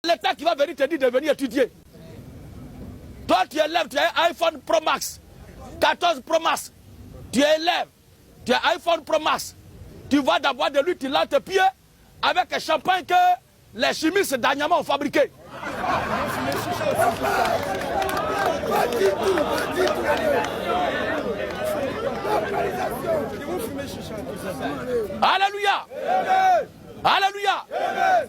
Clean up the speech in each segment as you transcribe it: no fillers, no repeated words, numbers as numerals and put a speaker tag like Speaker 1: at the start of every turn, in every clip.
Speaker 1: l'État qui va venir te dire de venir étudier. Toi, tu es élève, tu as un iPhone Pro Max, 14 Pro Max. Tu es élève, tu as un iPhone Pro Max. Tu vas d'abord de lui, tu lances tes pieds avec un champagne que les chimistes d'Anyama ont fabriqué. Alléluia. Alléluia.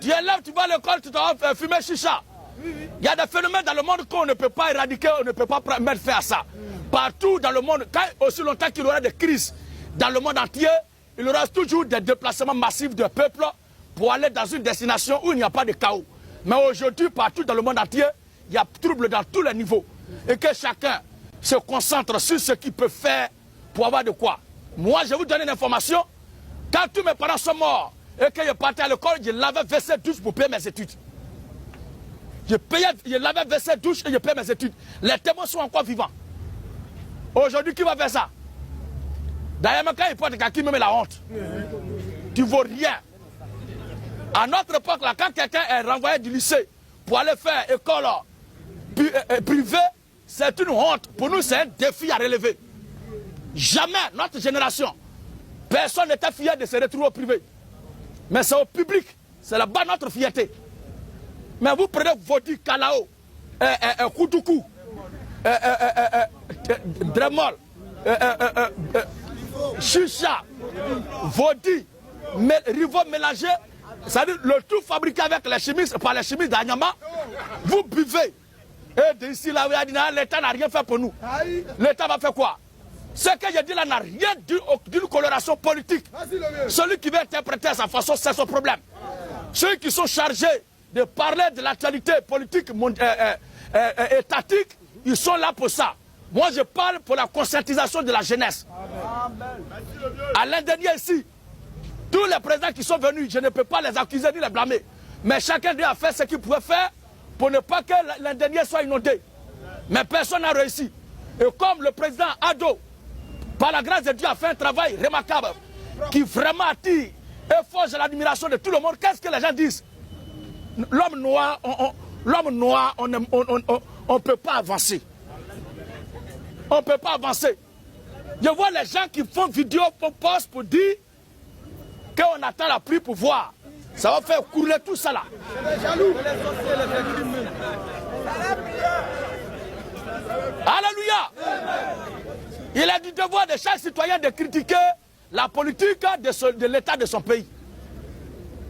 Speaker 1: Tu es là, tu vas à l'école, tu dois fumer chicha. Il y a des phénomènes dans le monde qu'on ne peut pas éradiquer, on ne peut pas mettre fin à ça. Partout dans le monde, aussi longtemps qu'il y aura des crises dans le monde entier, il y aura toujours des déplacements massifs de peuples pour aller dans une destination où il n'y a pas de chaos. Mais aujourd'hui, partout dans le monde entier, il y a trouble dans tous les niveaux. Et que chacun se concentre sur ce qu'il peut faire pour avoir de quoi. Moi, je vais vous donner une information. Quand tous mes parents sont morts et que je partais à l'école, je lavais versé douche pour payer mes études. Je lavais versé douche et je payais mes études. Les témoins sont encore vivants. Aujourd'hui, qui va faire ça? D'ailleurs, quand il porte quelqu'un qui me met la honte. Tu ne vaux rien. À notre époque, là, quand quelqu'un est renvoyé du lycée pour aller faire école privée, c'est une honte. Pour nous, c'est un défi à relever. Jamais, notre génération, personne n'était fier de se retrouver au privé. Mais c'est au public, c'est là-bas notre fierté. Mais vous prenez Vodi, Kalao, Koudoukou, Dremol, Chicha, Vodi, Rivo mélangé, c'est-à-dire le tout fabriqué avec les chimistes, par les chimistes d'Anyama, vous buvez. Et d'ici là, l'État n'a rien fait pour nous. L'État va faire quoi? Ce que je dis là n'a rien d'une coloration politique. Celui qui veut interpréter à sa façon, c'est son problème. Ceux qui sont chargés de parler de l'actualité politique étatique, ils sont là pour ça. Moi, je parle pour la conscientisation de la jeunesse. À l'an dernier ici, tous les présidents qui sont venus, je ne peux pas les accuser ni les blâmer. Mais chacun d'eux a fait ce qu'il pouvait faire pour ne pas que l'an dernier soit inondé. Mais personne n'a réussi. Et comme le président Ado, par la grâce de Dieu, a fait un travail remarquable qui vraiment attire et forge l'admiration de tout le monde, qu'est-ce que les gens disent? L'homme noir, on ne peut pas avancer. On ne peut pas avancer. Je vois les gens qui font vidéo pour poste pour dire qu'on attend la pluie pour voir. Ça va faire couler tout ça là. Alléluia. Il est du devoir de chaque citoyen de critiquer la politique de l'État de son pays.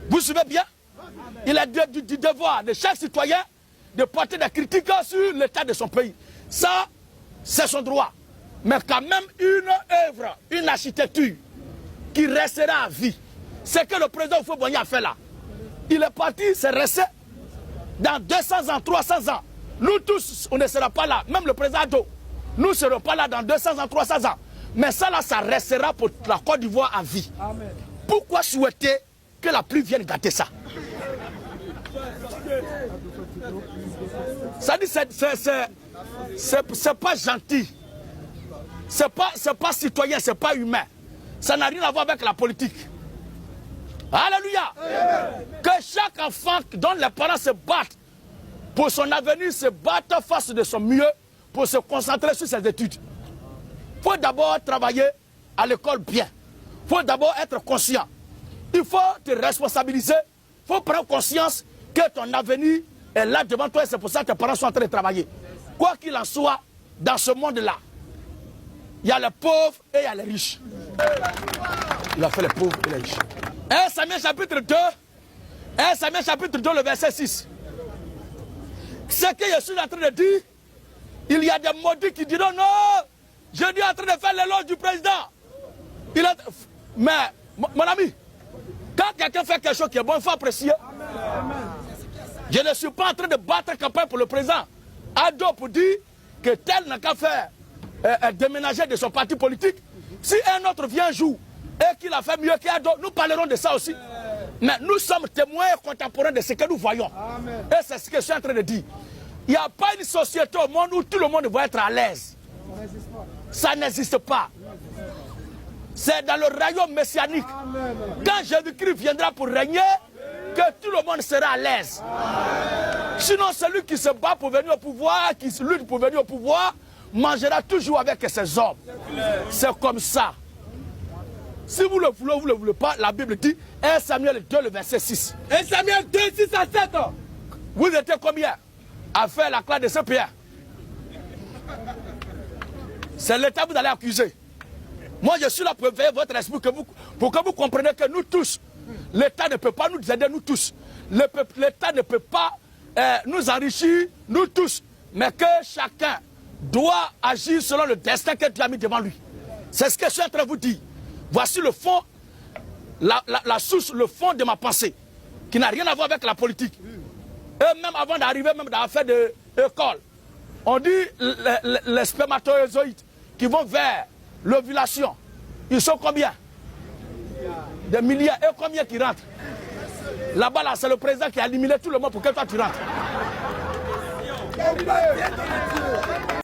Speaker 1: Vous suivez bien? Il est du devoir de chaque citoyen de porter des critiques sur l'état de son pays. Ça, c'est son droit. Mais quand même une œuvre, une architecture qui restera à vie. C'est que le président Houphouët-Boigny a fait là. Il est parti, c'est resté dans 200 ans, 300 ans. Nous tous, on ne sera pas là. Même le président Ado, nous ne serons pas là dans 200 ans, 300 ans. Mais ça là, ça restera pour la Côte d'Ivoire à vie. Amen. Pourquoi souhaiter que la pluie vienne gâter ça? Ça dit, c'est pas gentil. C'est pas citoyen, c'est pas humain. Ça n'a rien à voir avec la politique. Alléluia. Amen. Que chaque enfant dont les parents se battent pour son avenir, se battent face de son mieux pour se concentrer sur ses études. Il faut d'abord travailler à l'école bien. Il faut d'abord être conscient. Il faut te responsabiliser. Il faut prendre conscience que ton avenir est là devant toi et c'est pour ça que tes parents sont en train de travailler. Quoi qu'il en soit, dans ce monde-là, il y a les pauvres et il y a les riches. Il a fait les pauvres et les riches. 1 Samuel chapitre 2, 1 Samuel chapitre 2, le verset 6. Ce que je suis en train de dire, il y a des maudits qui diront non, je suis en train de faire l'éloge du président. Mais, mon ami, quand quelqu'un fait quelque chose qui est bon, il faut apprécier. Amen. Je ne suis pas en train de battre campagne pour le président Ado pour dire que tel n'a qu'à faire déménager de son parti politique. Si un autre vient un jour et qu'il a fait mieux qu'Ado, nous parlerons de ça aussi. Mais nous sommes témoins contemporains de ce que nous voyons. Amen. Et c'est ce que je suis en train de dire. Il n'y a pas une société au monde où tout le monde va être à l'aise. Ça n'existe pas. C'est dans le royaume messianique. Amen. Quand Jésus-Christ viendra pour régner, que tout le monde sera à l'aise. Sinon, celui qui se bat pour venir au pouvoir, qui se lutte pour venir au pouvoir, mangera toujours avec ses hommes. C'est comme ça. Si vous le voulez ou vous ne le voulez pas, la Bible dit 1 Samuel 2, le verset 6.
Speaker 2: 1 Samuel 2, 6 à 7.
Speaker 1: Vous étiez combien à faire la classe de ce Pierre? C'est l'État que vous allez accuser. Moi, je suis là pour éveiller votre esprit pour que vous compreniez que nous tous, l'État ne peut pas nous aider, nous tous. L'État ne peut pas nous enrichir, nous tous. Mais que chacun doit agir selon le destin que Dieu a mis devant lui. C'est ce que je suis en train de vous dire. Voici le fond, la source, le fond de ma pensée, qui n'a rien à voir avec la politique. Et même avant d'arriver même dans l'affaire de l'école, on dit les spermatozoïdes qui vont vers l'ovulation, ils sont combien? Des milliards. Et combien qui rentrent? Là-bas, là, c'est le président qui a éliminé tout le monde pour que toi tu rentres.